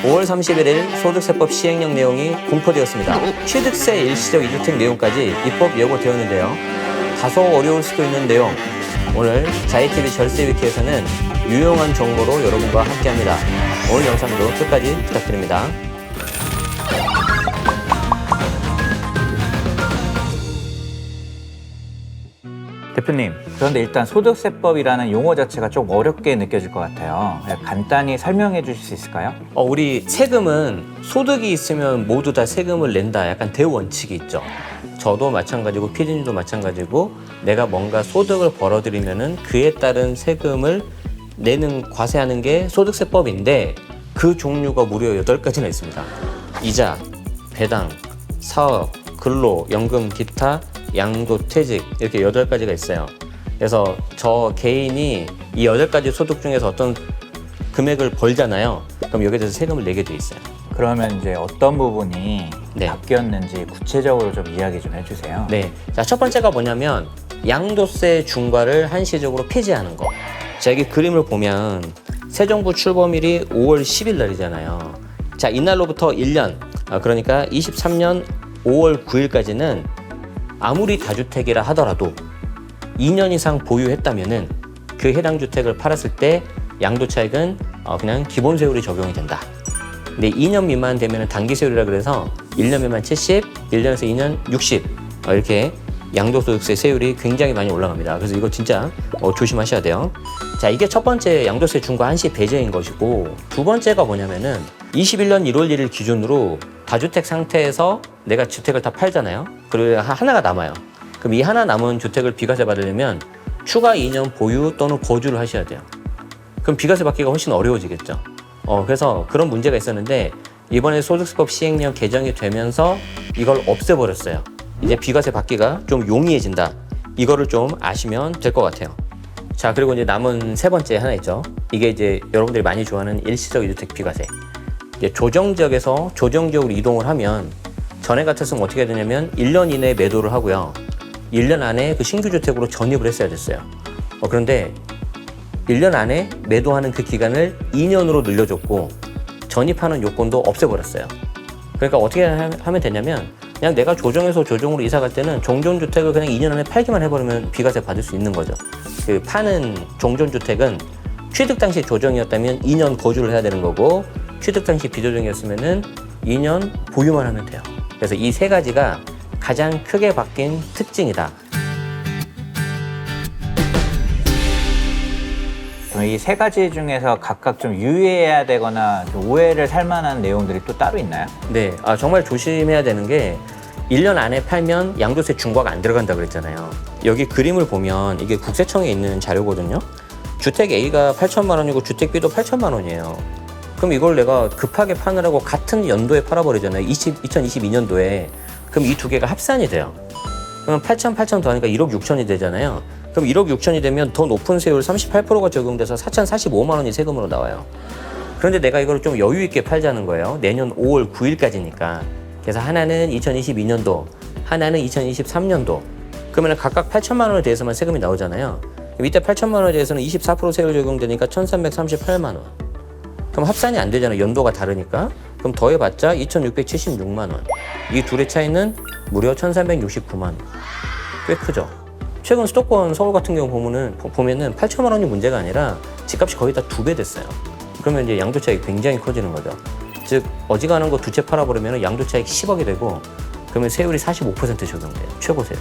5월 31일 소득세법 시행령 내용이 공포되었습니다. 취득세 일시적 2주택 내용까지 입법 예고되었는데요. 다소 어려울 수도 있는 내용. 오늘 자이TV 절세 위키에서는 유용한 정보로 여러분과 함께합니다. 오늘 영상도 끝까지 부탁드립니다. 대표님, 그런데 일단 소득세법이라는 용어 자체가 좀 어렵게 느껴질 것 같아요. 간단히 설명해 주실 수 있을까요? 우리 세금은 소득이 있으면 모두 다 세금을 낸다. 약간 대원칙이 있죠. 저도 마찬가지고 피디님도 마찬가지고 내가 뭔가 소득을 벌어들이면은 그에 따른 세금을 내는 과세하는 게 소득세법인데 그 종류가 무려 8가지나 있습니다. 이자, 배당, 사업, 근로, 연금, 기타, 양도, 퇴직 이렇게 8가지가 있어요. 그래서 저 개인이 이 8가지 소득 중에서 어떤 금액을 벌잖아요. 그럼 여기에 대해서 세금을 내게 돼 있어요. 그러면 이제 어떤 부분이 네. 바뀌었는지 구체적으로 좀 이야기 좀 해주세요. 네. 자, 첫 번째가 뭐냐면 양도세 중과를 한시적으로 폐지하는 거. 자, 여기 그림을 보면 새 정부 출범일이 5월 10일 날이잖아요. 자, 이날로부터 1년, 그러니까 23년 5월 9일까지는 아무리 다주택이라 하더라도 2년 이상 보유했다면은 그 해당 주택을 팔았을 때 양도차익은 그냥 기본 세율이 적용이 된다. 근데 2년 미만 되면은 단기 세율이라 그래서 1년 미만 70, 1년에서 2년 60 이렇게 양도소득세 세율이 굉장히 많이 올라갑니다. 그래서 이거 진짜 조심하셔야 돼요. 자, 이게 첫 번째 양도세 중과 한시 배제인 것이고, 두 번째가 뭐냐면은 21년 1월 1일 기준으로 다주택 상태에서 내가 주택을 다 팔잖아요. 그리고 하나가 남아요. 그럼 이 하나 남은 주택을 비과세 받으려면 추가 2년 보유 또는 거주를 하셔야 돼요. 그럼 비과세 받기가 훨씬 어려워지겠죠. 그래서 그런 문제가 있었는데 이번에 소득세법 시행령 개정이 되면서 이걸 없애버렸어요. 이제 비과세 받기가 좀 용이해진다. 이거를 좀 아시면 될 것 같아요. 자, 그리고 이제 남은 세 번째 하나 있죠. 이게 이제 여러분들이 많이 좋아하는 일시적 2주택 비과세. 이제 조정지역에서 조정지역으로 이동을 하면 전에 같았으면 어떻게 해야 되냐면 1년 이내에 매도를 하고요. 1년 안에 그 신규 주택으로 전입을 했어야 됐어요. 그런데 1년 안에 매도하는 그 기간을 2년으로 늘려줬고 전입하는 요건도 없애버렸어요. 그러니까 어떻게 하면 되냐면 그냥 내가 조정에서 조정으로 이사 갈 때는 종전주택을 그냥 2년 안에 팔기만 해버리면 비과세 받을 수 있는 거죠. 그 파는 종전주택은 취득 당시 조정이었다면 2년 거주를 해야 되는 거고 취득 당시 비조정이었으면은 2년 보유만 하면 돼요. 그래서 이 세 가지가 가장 크게 바뀐 특징이다. 이 세 가지 중에서 각각 좀 유의해야 되거나 좀 오해를 살 만한 내용들이 또 따로 있나요? 네, 정말 조심해야 되는 게 1년 안에 팔면 양도세 중과가 안 들어간다 그랬잖아요. 여기 그림을 보면 이게 국세청에 있는 자료거든요. 주택 A가 8천만 원이고 주택 B도 8천만 원이에요. 그럼 이걸 내가 급하게 파느라고 같은 연도에 팔아버리잖아요. 2022년도에. 그럼 이 두 개가 합산이 돼요. 그러면 8천 더하니까 1억 6천이 되잖아요. 그럼 1억 6천이 되면 더 높은 세율 38%가 적용돼서 4,045만 원이 세금으로 나와요. 그런데 내가 이걸 좀 여유 있게 팔자는 거예요. 내년 5월 9일까지니까. 그래서 하나는 2022년도, 하나는 2023년도. 그러면 각각 8천만 원에 대해서만 세금이 나오잖아요. 그럼 이때 8천만 원에 대해서는 24% 세율 적용되니까 1,338만 원. 그럼 합산이 안 되잖아요. 연도가 다르니까. 그럼 더해봤자 2,676만 원. 이 둘의 차이는 무려 1,369만 원. 꽤 크죠. 최근 수도권 서울 같은 경우 보면은 8천만 원이 문제가 아니라 집값이 거의 다 2배 됐어요. 그러면 이제 양도차익이 굉장히 커지는 거죠. 즉 어지간한 거 두 채 팔아버리면 양도차익 10억이 되고 그러면 세율이 45% 적용돼요. 최고 세율.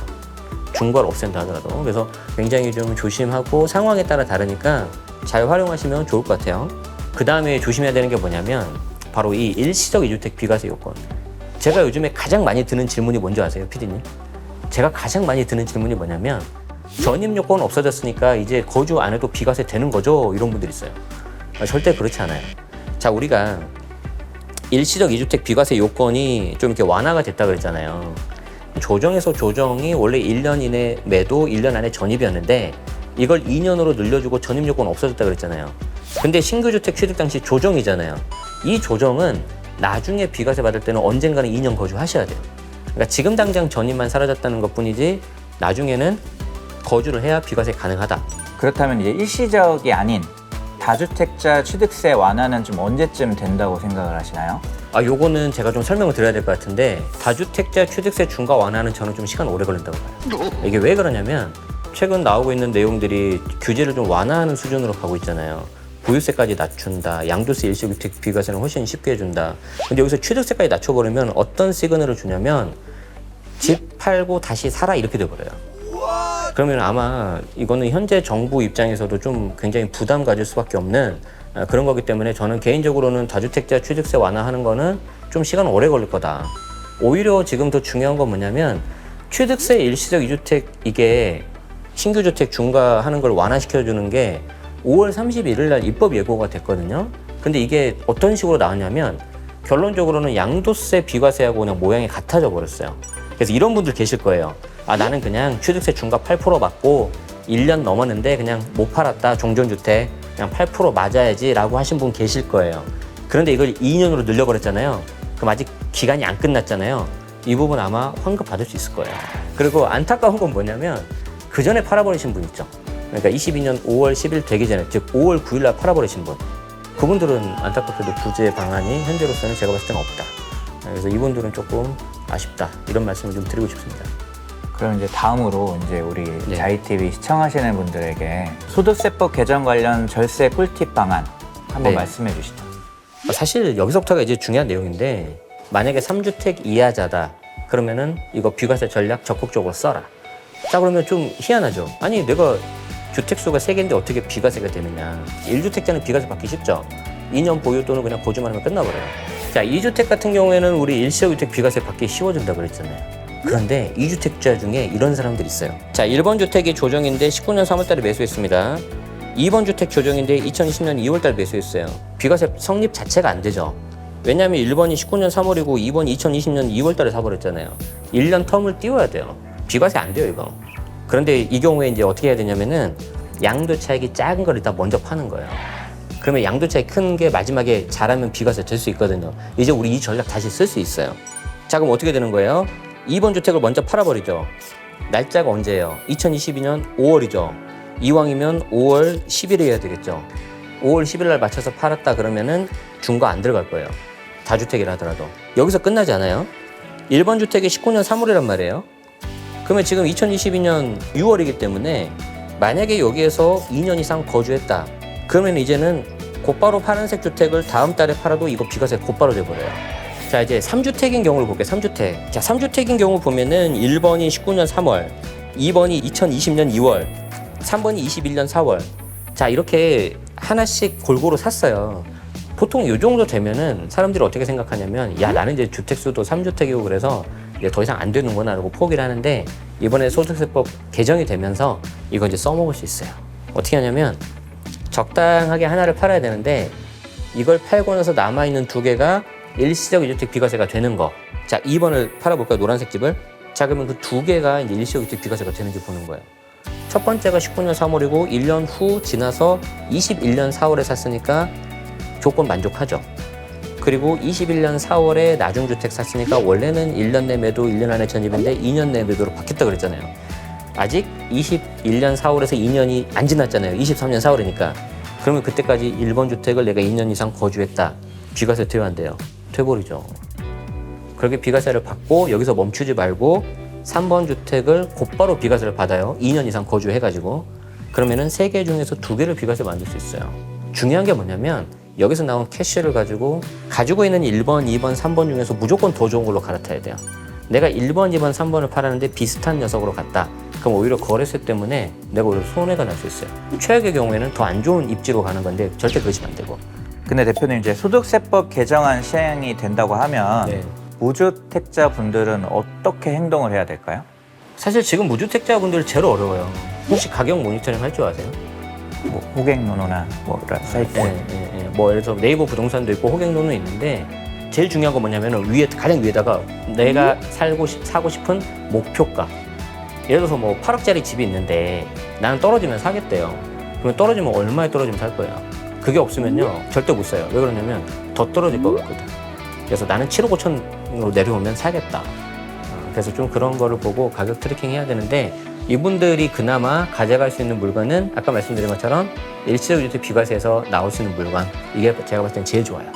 중과를 없앤다 하더라도. 그래서 굉장히 좀 조심하고 상황에 따라 다르니까 잘 활용하시면 좋을 것 같아요. 그 다음에 조심해야 되는 게 뭐냐면 바로 이 일시적 2주택 비과세 요건. 제가 요즘에 가장 많이 드는 질문이 뭔지 아세요, 피디님? 제가 가장 많이 드는 질문이 뭐냐면 전입 요건 없어졌으니까 이제 거주 안 해도 비과세 되는 거죠? 이런 분들이 있어요. 절대 그렇지 않아요. 자, 우리가 일시적 2주택 비과세 요건이 좀 이렇게 완화가 됐다 그랬잖아요. 조정에서 조정이 원래 1년 이내 매도, 1년 안에 전입이었는데 이걸 2년으로 늘려주고 전입 요건 없어졌다 그랬잖아요. 근데 신규 주택 취득 당시 조정이잖아요. 이 조정은 나중에 비과세 받을 때는 언젠가는 2년 거주하셔야 돼요. 그러니까 지금 당장 전입만 사라졌다는 것뿐이지 나중에는 거주를 해야 비과세 가능하다. 그렇다면 이제 일시적이 아닌 다주택자 취득세 완화는 좀 언제쯤 된다고 생각을 하시나요? 요거는 제가 좀 설명을 드려야 될 것 같은데 다주택자 취득세 중과 완화는 저는 좀 시간 오래 걸린다고 봐요. 이게 왜 그러냐면 최근 나오고 있는 내용들이 규제를 좀 완화하는 수준으로 가고 있잖아요. 보유세까지 낮춘다, 양도세 일시주택 비과세는 훨씬 쉽게 해준다. 근데 여기서 취득세까지 낮춰버리면 어떤 시그널을 주냐면 집 팔고 다시 살아 이렇게 돼버려요. 그러면 아마 이거는 현재 정부 입장에서도 좀 굉장히 부담 가질 수밖에 없는 그런 거기 때문에 저는 개인적으로는 다주택자 취득세 완화하는 거는 좀 시간 오래 걸릴 거다. 오히려 지금 더 중요한 건 뭐냐면 취득세 일시적 2주택 이게 신규 주택 중과하는 걸 완화시켜주는 게 5월 31일 날 입법 예고가 됐거든요. 근데 이게 어떤 식으로 나왔냐면 결론적으로는 양도세 비과세하고 그냥 모양이 같아져 버렸어요. 그래서 이런 분들 계실 거예요. 나는 그냥 취득세 중과 8% 받고 1년 넘었는데 그냥 못 팔았다. 종전주택 그냥 8% 맞아야지 라고 하신 분 계실 거예요. 그런데 이걸 2년으로 늘려버렸잖아요. 그럼 아직 기간이 안 끝났잖아요. 이 부분 아마 환급 받을 수 있을 거예요. 그리고 안타까운 건 뭐냐면 그 전에 팔아버리신 분 있죠. 그러니까 22년 5월 10일 되기 전에, 즉 5월 9일 날 팔아버리신 분. 그분들은 안타깝게도 구제 방안이 현재로서는 제가 봤을 때는 없다. 그래서 이분들은 조금 아쉽다. 이런 말씀을 좀 드리고 싶습니다. 그럼 이제 다음으로 이제 우리 네. 자이TV 시청하시는 분들에게 소득세법 개정 관련 절세 꿀팁 방안 한번 네. 말씀해 주시죠. 사실 여기서부터가 이제 중요한 내용인데 만약에 3주택 이하자다. 그러면은 이거 비과세 전략 적극적으로 써라. 자, 그러면 좀 희한하죠. 아니 내가 주택수가 3개인데 어떻게 비과세가 되느냐. 1주택자는 비과세 받기 쉽죠. 2년 보유 또는 그냥 거주만 하면 끝나버려요. 자, 2주택 같은 경우에는 우리 일시적주택 비과세 받기 쉬워진다고 그랬잖아요. 그런데 2주택자 중에 이런 사람들이 있어요. 자, 1번 주택이 조정인데 19년 3월 달에 매수했습니다. 2번 주택 조정인데 2020년 2월 달 매수했어요. 비과세 성립 자체가 안 되죠. 왜냐하면 1번이 19년 3월이고 2번이 2020년 2월 달에 사버렸잖아요. 1년 텀을 띄워야 돼요. 비과세 안 돼요, 이거. 그런데 이 경우에 이제 어떻게 해야 되냐면은 양도 차익이 작은 걸 일단 먼저 파는 거예요. 그러면 양도 차익 큰 게 마지막에 잘하면 비과세 될 수 있거든요. 이제 우리 이 전략 다시 쓸 수 있어요. 자, 그럼 어떻게 되는 거예요? 2번 주택을 먼저 팔아버리죠. 날짜가 언제예요? 2022년 5월이죠. 이왕이면 5월 10일에 해야 되겠죠. 5월 10일 날 맞춰서 팔았다 그러면은 중과 안 들어갈 거예요. 다주택이라 하더라도. 여기서 끝나지 않아요. 1번 주택이 19년 3월이란 말이에요. 그러면 지금 2022년 6월이기 때문에 만약에 여기에서 2년 이상 거주했다. 그러면 이제는 곧바로 파란색 주택을 다음 달에 팔아도 이거 비과세 곧바로 돼버려요. 자, 이제 3주택인 경우를 볼게요. 3주택. 자, 3주택인 경우 보면은 1번이 19년 3월, 2번이 2020년 2월, 3번이 21년 4월. 자, 이렇게 하나씩 골고루 샀어요. 보통 이 정도 되면은 사람들이 어떻게 생각하냐면 야, 나는 이제 주택수도 3주택이고 그래서 이제 더 이상 안 되는구나 라고 포기를 하는데 이번에 소득세법 개정이 되면서 이거 이제 써먹을 수 있어요. 어떻게 하냐면 적당하게 하나를 팔아야 되는데 이걸 팔고 나서 남아있는 2개가 일시적 2주택 비과세가 되는 거. 자, 2번을 팔아볼까요? 노란색 집을. 자, 그러면 그 2개가 이제 일시적 2주택 비과세가 되는지 보는 거예요. 첫 번째가 19년 3월이고 1년 후 지나서 21년 4월에 샀으니까 조건 만족하죠. 그리고 21년 4월에 나중주택 샀으니까 원래는 1년 내 매도 1년 안에 전입인데 2년 내 매도로 바뀌었다 그랬잖아요. 아직 21년 4월에서 2년이 안 지났잖아요. 23년 4월이니까. 그러면 그때까지 1번 주택을 내가 2년 이상 거주했다. 비과세 퇴원 안 돼요. 퇴버리죠. 그렇게 비과세를 받고 여기서 멈추지 말고 3번 주택을 곧바로 비과세를 받아요. 2년 이상 거주해가지고. 그러면은 3개 중에서 2개를 비과세 만들 수 있어요. 중요한 게 뭐냐면 여기서 나온 캐시를 가지고 있는 1번, 2번, 3번 중에서 무조건 더 좋은 걸로 갈아타야 돼요. 내가 1번, 2번, 3번을 팔았는데 비슷한 녀석으로 갔다. 그럼 오히려 거래세 때문에 내가 오히려 손해가 날 수 있어요. 최악의 경우에는 더 안 좋은 입지로 가는 건데 절대 그러시면 안 되고. 근데 대표님 이제 소득세법 개정안 시행이 된다고 하면 네. 무주택자 분들은 어떻게 행동을 해야 될까요? 사실 지금 무주택자분들 제일 어려워요. 혹시 가격 모니터링 할 줄 아세요? 뭐 호갱노노나 뭐 이런 사이트. 뭐 예를 들어서 네이버 부동산도 있고 호갱노는 있는데 제일 중요한 건 뭐냐면 가장 위에다가 내가 사고 싶은 목표가. 예를 들어서 뭐 8억짜리 집이 있는데 나는 떨어지면 사겠대요. 그러면 떨어지면 얼마에 떨어지면 살 거예요? 그게 없으면요 절대 못 사요. 왜 그러냐면 더 떨어질 것 같거든. 그래서 나는 7억 5천으로 내려오면 사겠다. 그래서 좀 그런 거를 보고 가격 트래킹 해야 되는데 이분들이 그나마 가져갈 수 있는 물건은 아까 말씀드린 것처럼 일시적주택 비과세에서 나올 수 있는 물건, 이게 제가 봤을 땐 제일 좋아요.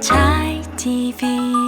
Chai TV